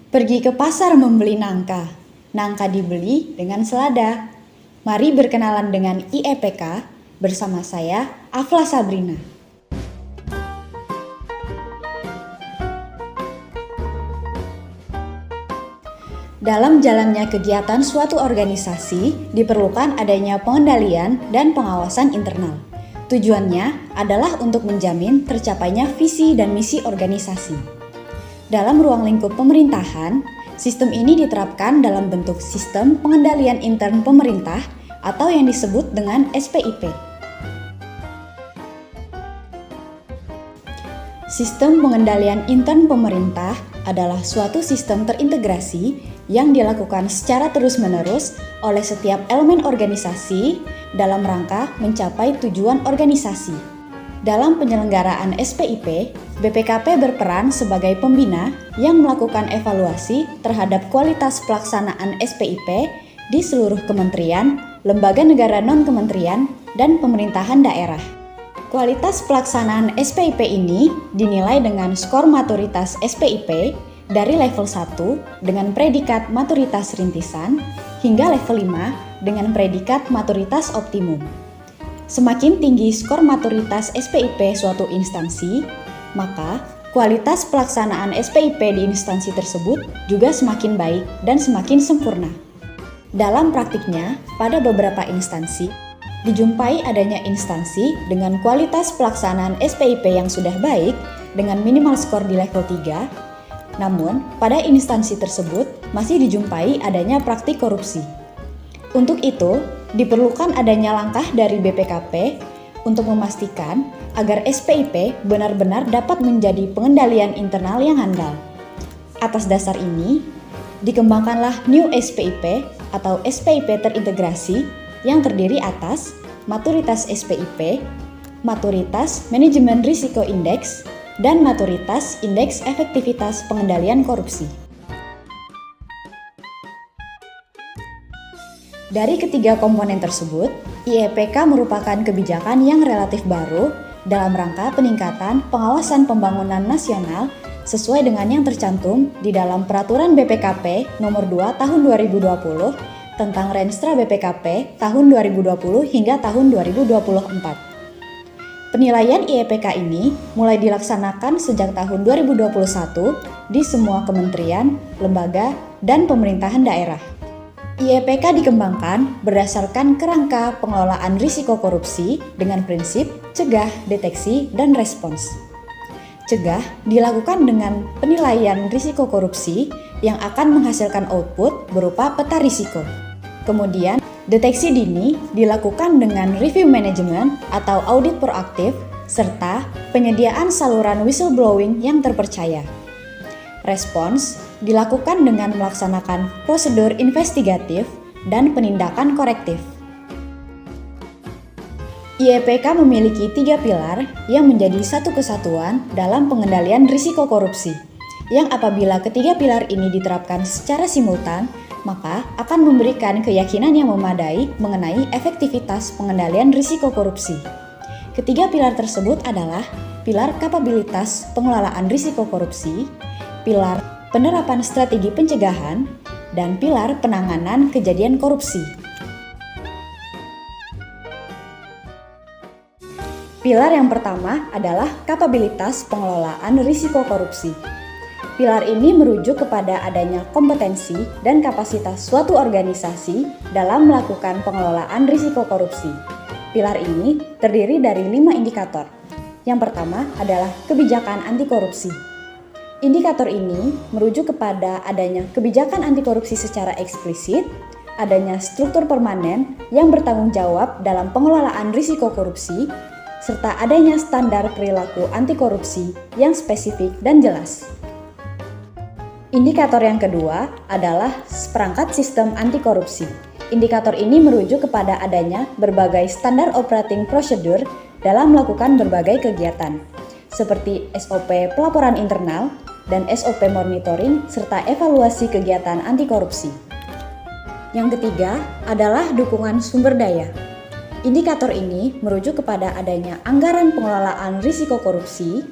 Pergi ke pasar membeli nangka. Nangka dibeli dengan selada. Mari berkenalan dengan IEPK bersama saya, Afla Sabrina. Dalam jalannya kegiatan suatu organisasi, diperlukan adanya pengendalian dan pengawasan internal. Tujuannya adalah untuk menjamin tercapainya visi dan misi organisasi. Dalam ruang lingkup pemerintahan, sistem ini diterapkan dalam bentuk sistem pengendalian intern pemerintah atau yang disebut dengan SPIP. Sistem pengendalian intern pemerintah adalah suatu sistem terintegrasi yang dilakukan secara terus-menerus oleh setiap elemen organisasi dalam rangka mencapai tujuan organisasi. Dalam penyelenggaraan SPIP, BPKP berperan sebagai pembina yang melakukan evaluasi terhadap kualitas pelaksanaan SPIP di seluruh kementerian, lembaga negara non-kementerian, dan pemerintahan daerah. Kualitas pelaksanaan SPIP ini dinilai dengan skor maturitas SPIP dari level 1 dengan predikat maturitas rintisan hingga level 5 dengan predikat maturitas optimum. Semakin tinggi skor maturitas SPIP suatu instansi, maka kualitas pelaksanaan SPIP di instansi tersebut juga semakin baik dan semakin sempurna. Dalam praktiknya, pada beberapa instansi, dijumpai adanya instansi dengan kualitas pelaksanaan SPIP yang sudah baik dengan minimal skor di level 3, namun pada instansi tersebut masih dijumpai adanya praktik korupsi. Untuk itu, diperlukan adanya langkah dari BPKP untuk memastikan agar SPIP benar-benar dapat menjadi pengendalian internal yang handal. Atas dasar ini, dikembangkanlah New SPIP atau SPIP terintegrasi yang terdiri atas maturitas SPIP, maturitas manajemen risiko indeks, dan maturitas indeks efektivitas pengendalian korupsi. Dari ketiga komponen tersebut, IEPK merupakan kebijakan yang relatif baru dalam rangka peningkatan pengawasan pembangunan nasional sesuai dengan yang tercantum di dalam Peraturan BPKP Nomor 2 Tahun 2020 tentang Renstra BPKP tahun 2020 hingga tahun 2024. Penilaian IEPK ini mulai dilaksanakan sejak tahun 2021 di semua kementerian, lembaga, dan pemerintahan daerah. IEPK dikembangkan berdasarkan kerangka pengelolaan risiko korupsi dengan prinsip cegah, deteksi, dan respons. Cegah dilakukan dengan penilaian risiko korupsi yang akan menghasilkan output berupa peta risiko. Kemudian, deteksi dini dilakukan dengan review manajemen atau audit proaktif serta penyediaan saluran whistleblowing yang terpercaya. Respons dilakukan dengan melaksanakan prosedur investigatif dan penindakan korektif. IEPK memiliki 3 pilar yang menjadi satu kesatuan dalam pengendalian risiko korupsi, yang apabila ketiga pilar ini diterapkan secara simultan, maka akan memberikan keyakinan yang memadai mengenai efektivitas pengendalian risiko korupsi. Ketiga pilar tersebut adalah pilar kapabilitas pengelolaan risiko korupsi, pilar penerapan strategi pencegahan, dan pilar penanganan kejadian korupsi. Pilar yang pertama adalah kapabilitas pengelolaan risiko korupsi. Pilar ini merujuk kepada adanya kompetensi dan kapasitas suatu organisasi dalam melakukan pengelolaan risiko korupsi. Pilar ini terdiri dari 5 indikator. Yang pertama adalah kebijakan anti korupsi. Indikator ini merujuk kepada adanya kebijakan anti korupsi secara eksplisit, adanya struktur permanen yang bertanggung jawab dalam pengelolaan risiko korupsi, serta adanya standar perilaku anti korupsi yang spesifik dan jelas. Indikator yang kedua adalah seperangkat sistem anti korupsi. Indikator ini merujuk kepada adanya berbagai standar operating procedure dalam melakukan berbagai kegiatan, seperti SOP pelaporan internal dan SOP monitoring serta evaluasi kegiatan anti korupsi. Yang ketiga adalah dukungan sumber daya. Indikator ini merujuk kepada adanya anggaran pengelolaan risiko korupsi,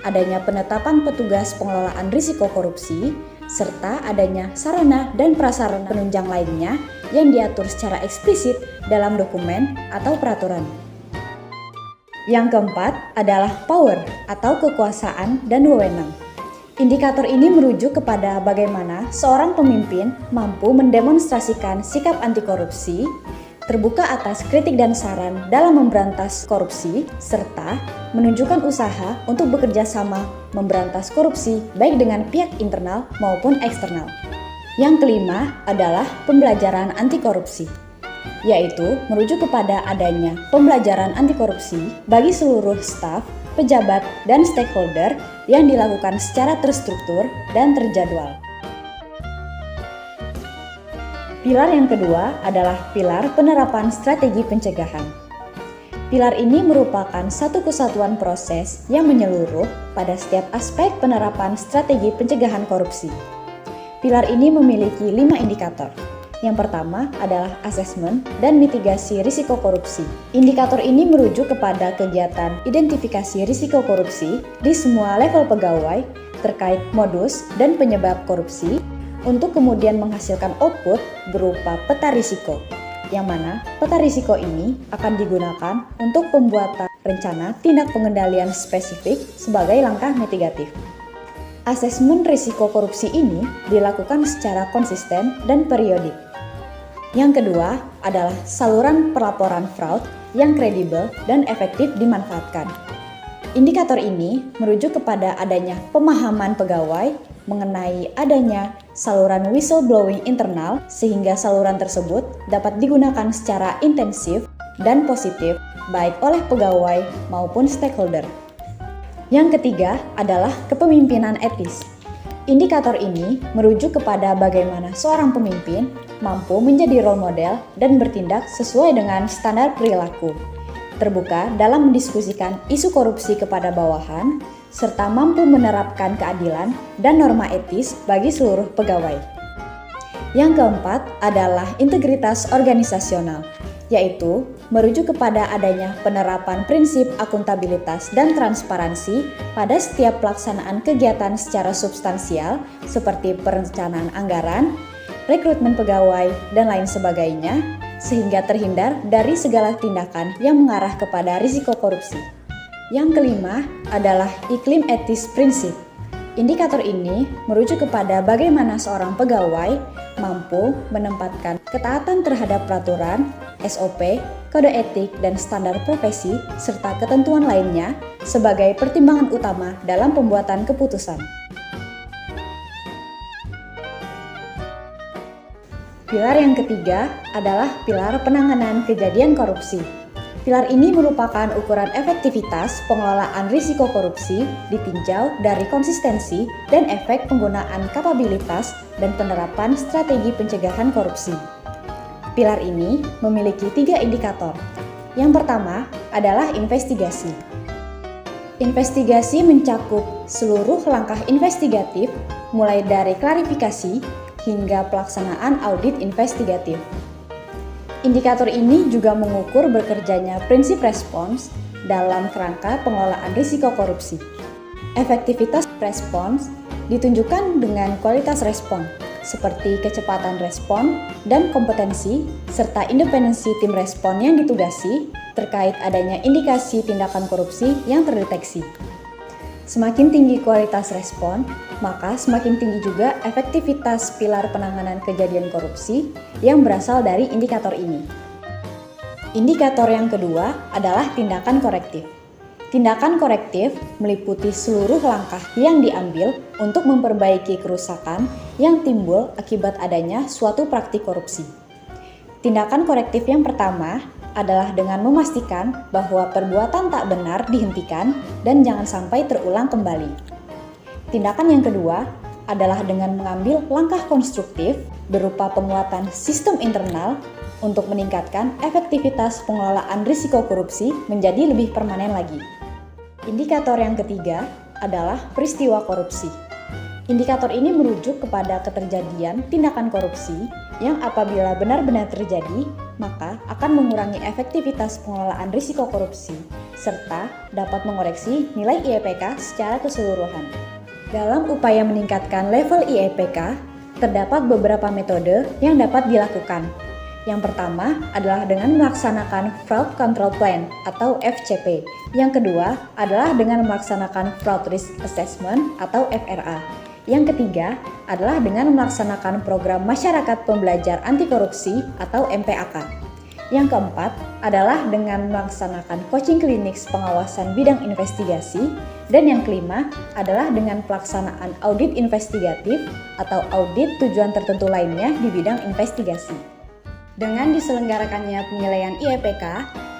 adanya penetapan petugas pengelolaan risiko korupsi, serta adanya sarana dan prasarana penunjang lainnya yang diatur secara eksplisit dalam dokumen atau peraturan. Yang keempat adalah power atau kekuasaan dan wewenang. Indikator ini merujuk kepada bagaimana seorang pemimpin mampu mendemonstrasikan sikap anti korupsi, terbuka atas kritik dan saran dalam memberantas korupsi, serta menunjukkan usaha untuk bekerja sama memberantas korupsi baik dengan pihak internal maupun eksternal. Yang kelima adalah pembelajaran anti korupsi, yaitu merujuk kepada adanya pembelajaran anti korupsi bagi seluruh staf, pejabat, dan stakeholder yang dilakukan secara terstruktur dan terjadwal. Pilar yang kedua adalah pilar penerapan strategi pencegahan. Pilar ini merupakan satu kesatuan proses yang menyeluruh pada setiap aspek penerapan strategi pencegahan korupsi. Pilar ini memiliki 5 indikator. Yang pertama adalah asesmen dan mitigasi risiko korupsi. Indikator ini merujuk kepada kegiatan identifikasi risiko korupsi di semua level pegawai terkait modus dan penyebab korupsi untuk kemudian menghasilkan output berupa peta risiko, yang mana peta risiko ini akan digunakan untuk pembuatan rencana tindak pengendalian spesifik sebagai langkah mitigatif. Asesmen risiko korupsi ini dilakukan secara konsisten dan periodik. Yang kedua adalah saluran pelaporan fraud yang kredibel dan efektif dimanfaatkan. Indikator ini merujuk kepada adanya pemahaman pegawai mengenai adanya saluran whistleblowing internal sehingga saluran tersebut dapat digunakan secara intensif dan positif baik oleh pegawai maupun stakeholder. Yang ketiga adalah kepemimpinan etis. Indikator ini merujuk kepada bagaimana seorang pemimpin mampu menjadi role model dan bertindak sesuai dengan standar perilaku, terbuka dalam mendiskusikan isu korupsi kepada bawahan, serta mampu menerapkan keadilan dan norma etis bagi seluruh pegawai. Yang keempat adalah integritas organisasional, yaitu merujuk kepada adanya penerapan prinsip akuntabilitas dan transparansi pada setiap pelaksanaan kegiatan secara substansial seperti perencanaan anggaran, rekrutmen pegawai, dan lain sebagainya, sehingga terhindar dari segala tindakan yang mengarah kepada risiko korupsi. Yang kelima adalah iklim etis prinsip. Indikator ini merujuk kepada bagaimana seorang pegawai mampu menempatkan ketaatan terhadap peraturan, SOP, kode etik, dan standar profesi, serta ketentuan lainnya sebagai pertimbangan utama dalam pembuatan keputusan. Pilar yang ketiga adalah pilar penanganan kejadian korupsi. Pilar ini merupakan ukuran efektivitas pengelolaan risiko korupsi ditinjau dari konsistensi dan efek penggunaan kapabilitas dan penerapan strategi pencegahan korupsi. Pilar ini memiliki 3 indikator. Yang pertama adalah investigasi. Investigasi mencakup seluruh langkah investigatif mulai dari klarifikasi hingga pelaksanaan audit investigatif. Indikator ini juga mengukur bekerjanya prinsip respons dalam kerangka pengelolaan risiko korupsi. Efektivitas respons ditunjukkan dengan kualitas respon, seperti kecepatan respon dan kompetensi, serta independensi tim respon yang ditugasi terkait adanya indikasi tindakan korupsi yang terdeteksi. Semakin tinggi kualitas respon, maka semakin tinggi juga efektivitas pilar penanganan kejadian korupsi yang berasal dari indikator ini. Indikator yang kedua adalah tindakan korektif. Tindakan korektif meliputi seluruh langkah yang diambil untuk memperbaiki kerusakan yang timbul akibat adanya suatu praktik korupsi. Tindakan korektif yang pertama adalah dengan memastikan bahwa perbuatan tak benar dihentikan dan jangan sampai terulang kembali. Tindakan yang kedua adalah dengan mengambil langkah konstruktif berupa penguatan sistem internal untuk meningkatkan efektivitas pengelolaan risiko korupsi menjadi lebih permanen lagi. Indikator yang ketiga adalah peristiwa korupsi. Indikator ini merujuk kepada keterjadian tindakan korupsi yang apabila benar-benar terjadi, maka akan mengurangi efektivitas pengelolaan risiko korupsi, serta dapat mengoreksi nilai IEPK secara keseluruhan. Dalam upaya meningkatkan level IEPK, terdapat beberapa metode yang dapat dilakukan. Yang pertama adalah dengan melaksanakan Fraud Control Plan atau FCP. Yang kedua adalah dengan melaksanakan Fraud Risk Assessment atau FRA. Yang ketiga adalah dengan melaksanakan program Masyarakat Pembelajar Anti Korupsi atau MPAK. Yang keempat adalah dengan melaksanakan coaching klinik pengawasan bidang investigasi. Dan yang kelima adalah dengan pelaksanaan audit investigatif atau audit tujuan tertentu lainnya di bidang investigasi. Dengan diselenggarakannya penilaian IEPK,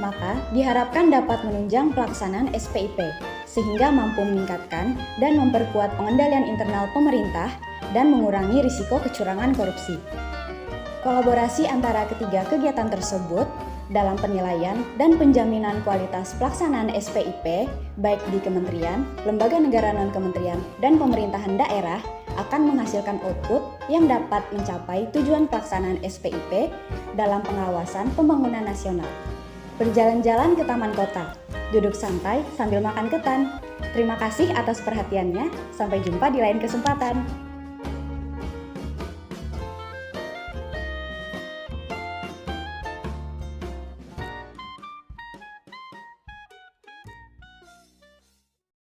maka diharapkan dapat menunjang pelaksanaan SPIP, sehingga mampu meningkatkan dan memperkuat pengendalian internal pemerintah dan mengurangi risiko kecurangan korupsi. Kolaborasi antara ketiga kegiatan tersebut dalam penilaian dan penjaminan kualitas pelaksanaan SPIP baik di kementerian, lembaga negara non-kementerian, dan pemerintahan daerah akan menghasilkan output yang dapat mencapai tujuan pelaksanaan SPIP dalam pengawasan pembangunan nasional. Berjalan-jalan ke taman kota, duduk santai sambil makan ketan. Terima kasih atas perhatiannya, sampai jumpa di lain kesempatan.